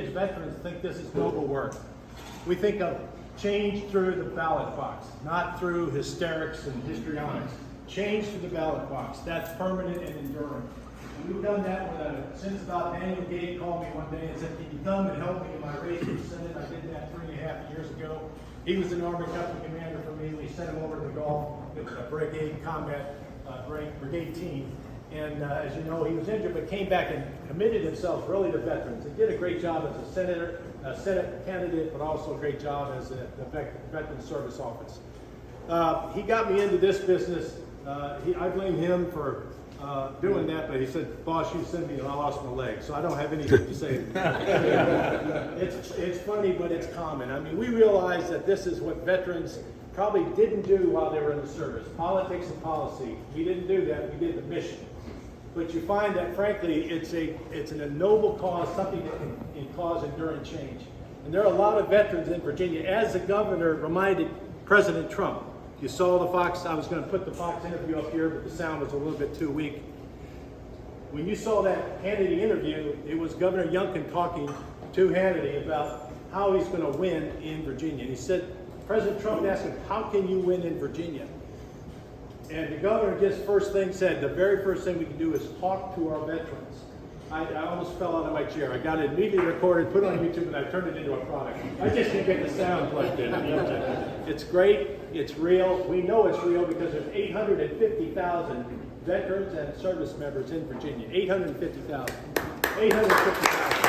as veterans think this is noble work. We think of change through the ballot box, not through hysterics and histrionics. Change through the ballot box. That's permanent and enduring. And we've done that since about Daniel Gate called me one day and said, can you come and help me in my race for the Senate? I did that 3.5 years ago. He was an Army Company commander for me. We sent him over to the Gulf with a brigade combat brigade team. And as you know, he was injured, but came back and committed himself really to veterans. He did a great job as a senator, a Senate candidate, but also a great job as the Veteran Service Office. He got me into this business. I blame him for doing that, but he said, boss, you sent me and I lost my leg, so I don't have anything to say. It's funny, but it's common. I mean, we realize that this is what veterans probably didn't do while they were in the service. Politics and policy. We didn't do that. We did the mission. But you find that, frankly, it's a noble cause, something that can cause enduring change. And there are a lot of veterans in Virginia, as the governor reminded President Trump. You saw the Fox, I was going to put the Fox interview up here, but the sound was a little bit too weak. When you saw that Hannity interview, it was Governor Youngkin talking to Hannity about how he's going to win in Virginia. And he said, President Trump asked him, how can you win in Virginia? And the governor just said, the very first thing we can do is talk to our veterans. I almost fell out of my chair. I got it immediately recorded, put it on YouTube, and I turned it into a product. I just didn't get the sound plugged in. It's great. It's real. We know it's real because there's 850,000 veterans and service members in Virginia. 850,000. 850,000.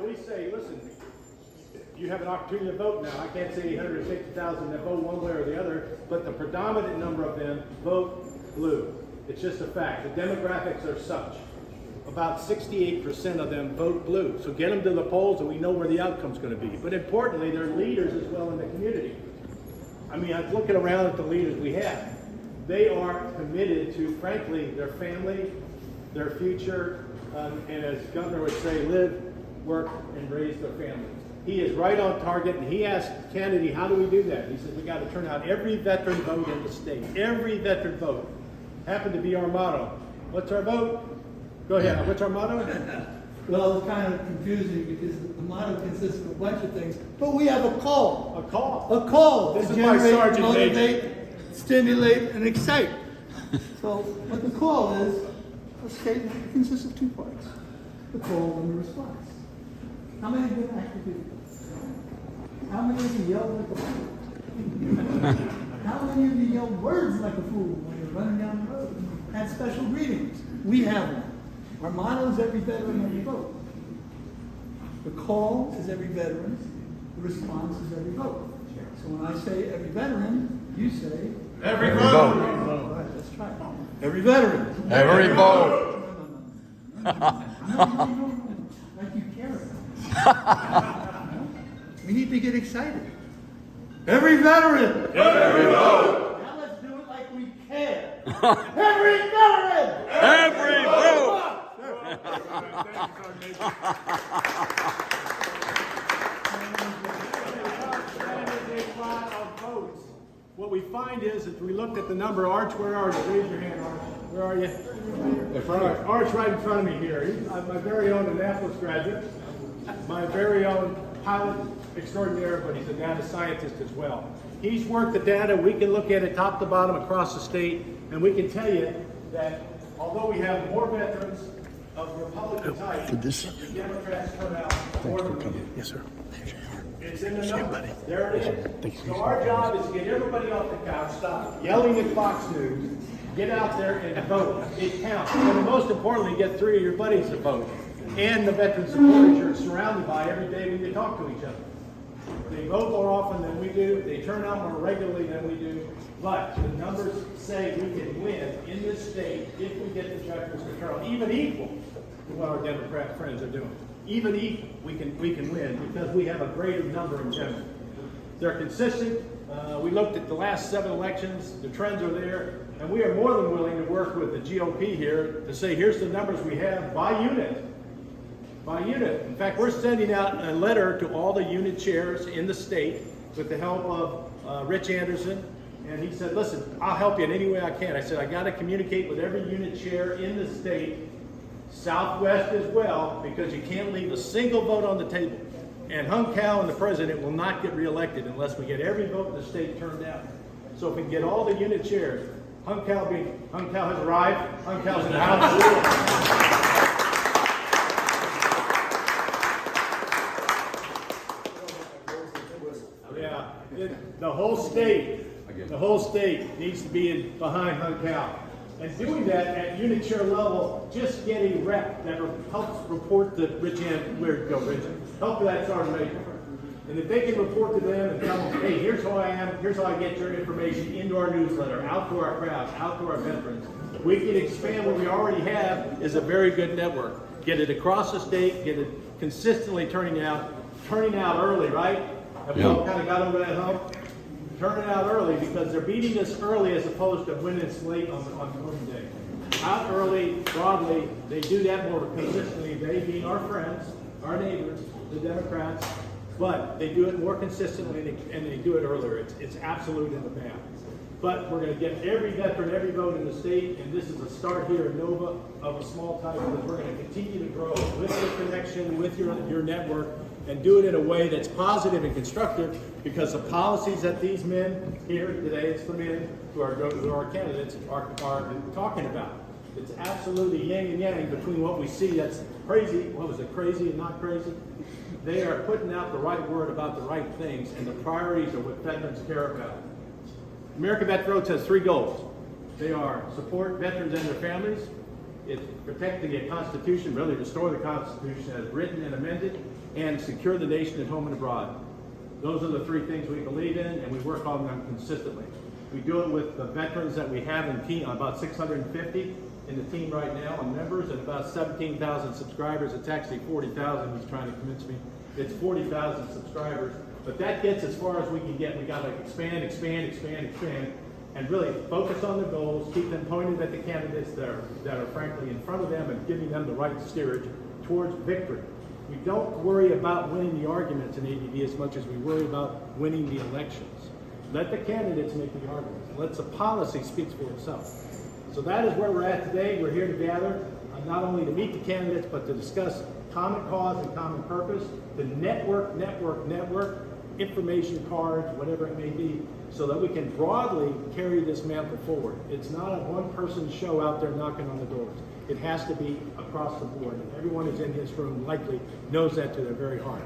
We say, listen, you have an opportunity to vote now. I can't say 850,000 that vote one way or the other, but the predominant number of them vote blue. It's just a fact. The demographics are such. About 68% of them vote blue. So get them to the polls and we know where the outcome's going to be. But importantly, they're leaders as well in the community. I mean, I'm looking around at the leaders we have. They are committed to, frankly, their family, their future, and as the governor would say, live, work, and raise their family. He is right on target, and he asked Kennedy, how do we do that? He said, we got to turn out every veteran vote in the state. Every veteran vote. Happened to be our motto. What's our vote? Go ahead. What's our motto? Well, it's kind of confusing because the motto consists of a bunch of things, but we have a call. A call. A call. This to is my generate, sergeant motivate, major. stimulate, and excite. So what the call is, a statement consists of two parts. The call and the response. How many have been active duty? How many of you yelled like a fool? How many of you yelled words like a fool when you're running down the road? Had special greetings. We have one. Our motto is every veteran, every vote. The call is every veteran. The response is every vote. So when I say every veteran, you say Every vote. All right, let's try it. Every veteran. Every vote. No. Like you care about it. We need to get excited. Every veteran. Every vote. Now let's do it like we care. Every veteran. Every vote. What we find is, if we looked at the number, Arch, where are you? Raise your hand, Arch. Where are you? Arch right in front of me here. He's my very own Annapolis graduate, my very own pilot extraordinaire, but he's a data scientist as well. He's worked the data. We can look at it top to bottom across the state, and we can tell you that although we have more veterans of Republican type, the Democrats turn out more than we do. Yes, sir. It's in the numbers. There it is. So our job is to get everybody off the couch, stop yelling at Fox News, get out there and vote. It counts. And most importantly, get 3 of your buddies to vote. And the veteran supporters you're surrounded by every day when you talk to each other. They vote more often than we do. They turn out more regularly than we do. But the numbers say we can win in this state if we get the veterans to turn out, even equal to what our Democrat friends are doing. Even equal, we can win because we have a greater number in general. They're consistent. We looked at the last 7 elections. The trends are there. And we are more than willing to work with the GOP here to say, here's the numbers we have by unit. By unit. In fact, we're sending out a letter to all the unit chairs in the state with the help of Rich Anderson. And he said, listen, I'll help you in any way I can. I said, I got to communicate with every unit chair in the state Southwest as well, because you can't leave a single vote on the table. And Hung Kao and the president will not get reelected unless we get every vote in the state turned out. So if we can get all the unit chairs, Hung Kao has arrived, Hung Kao's in the house. Yeah, the whole state needs to be behind Hung Kao. And doing that at unit chair level, just get a rep that helps report to Rich Ann, where'd go, Rich? Help that sergeant major. And if they can report to them and tell them, hey, here's who I am, here's how I get your information into our newsletter, out to our crowd, out to our veterans, we can expand what we already have is a very good network. Get it across the state, get it consistently turning out early, right? Have we all kind of got over that hump? Turn it out early because they're beating us early as opposed to winning us late on voting day. Out early, broadly, they do that more consistently. They being our friends, our neighbors, the Democrats, but they do it more consistently and they do it earlier. It's absolute in the map. But we're going to get every veteran, every vote in the state, and this is a start here in Nova of a small type because we're going to continue to grow with your connection, with your network, and do it in a way that's positive and constructive because the policies that these men here today, it's the men who are candidates, are talking about. It's absolutely yin and yang between what we see that's crazy, what was it, crazy and not crazy? They are putting out the right word about the right things, and the priorities are what veterans care about. American Vet Roads has 3 goals. They are support veterans and their families, it's protect the Constitution, really restore the Constitution as written and amended, and secure the nation at home and abroad. Those are the 3 things we believe in, and we work on them consistently. We do it with the veterans that we have in team, about 650 in the team right now, and members, and about 17,000 subscribers. It's actually 40,000, he's trying to convince me. It's 40,000 subscribers, but that gets as far as we can get. We got to expand, and really focus on the goals, keep them pointed at the candidates that are frankly in front of them and giving them the right steerage towards victory. We don't worry about winning the arguments in AVV as much as we worry about winning the elections. Let the candidates make the arguments. Let the policy speak for itself. So that is where we're at today. We're here to gather, not only to meet the candidates, but to discuss common cause and common purpose, to network, information cards, whatever it may be, so that we can broadly carry this mantle forward. It's not a one-person show out there knocking on the doors. It has to be across the board, and everyone who's in this room likely knows that to their very heart.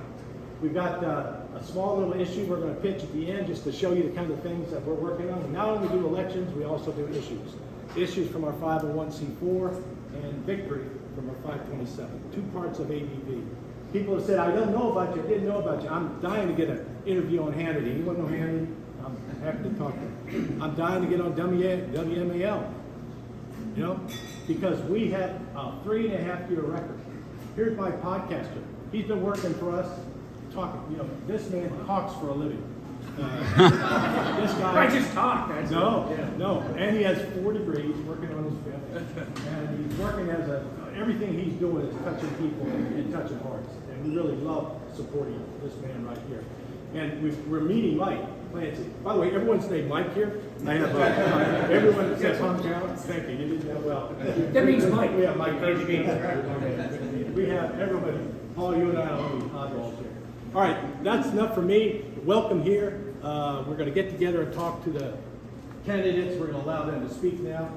We've got a small little issue we're going to pitch at the end just to show you the kind of things that we're working on. We not only do elections, we also do issues. Issues from our 501c4 and victory from our 527, 2 parts of AVV. People have said, I don't know about you, I didn't know about you. I'm dying to get an interview on Hannity. Anyone know Hannity? I'm happy to talk to him. I'm dying to get on WMAL, you know, because we have a 3.5-year record. Here's my podcaster. He's been working for us, talking, you know, this man talks for a living. This guy. I just talk. No, and he has 4 degrees, working on his 5th, and he's working as everything he's doing is touching people and touching hearts, and we really love supporting this man right here. And we're meeting Mike Clancy. By the way, everyone's named Mike here. I have everyone that says Hung Kao. Thank you. You did that well. That means Mike. We have Mike. We have everybody. Paul, you and I will be oddballs here. All right, that's enough for me. Welcome here. We're going to get together and talk to the candidates. We're going to allow them to speak now.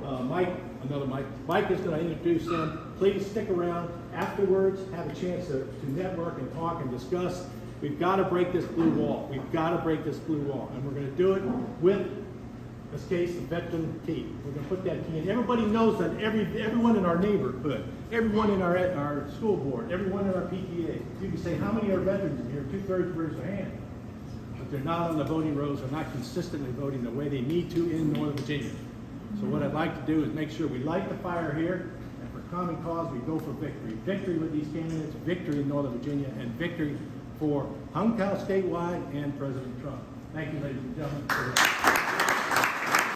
Another Mike. Mike is going to introduce them. Please stick around afterwards. Have a chance to network and talk and discuss. We've got to break this blue wall. We've got to break this blue wall. And we're going to do it with, in this case, the veteran key. We're going to put that key in. Everybody knows that everyone in our neighborhood, everyone in our school board, everyone in our PTA, you can say, how many are veterans in here? 2/3 raise their hand. But they're not on the voting rolls. They're not consistently voting the way they need to in Northern Virginia. So what I'd like to do is make sure we light the fire here, and for common cause, we go for victory. Victory with these candidates, victory in Northern Virginia, and victory for Hung Kao statewide and President Trump. Thank you, ladies and gentlemen.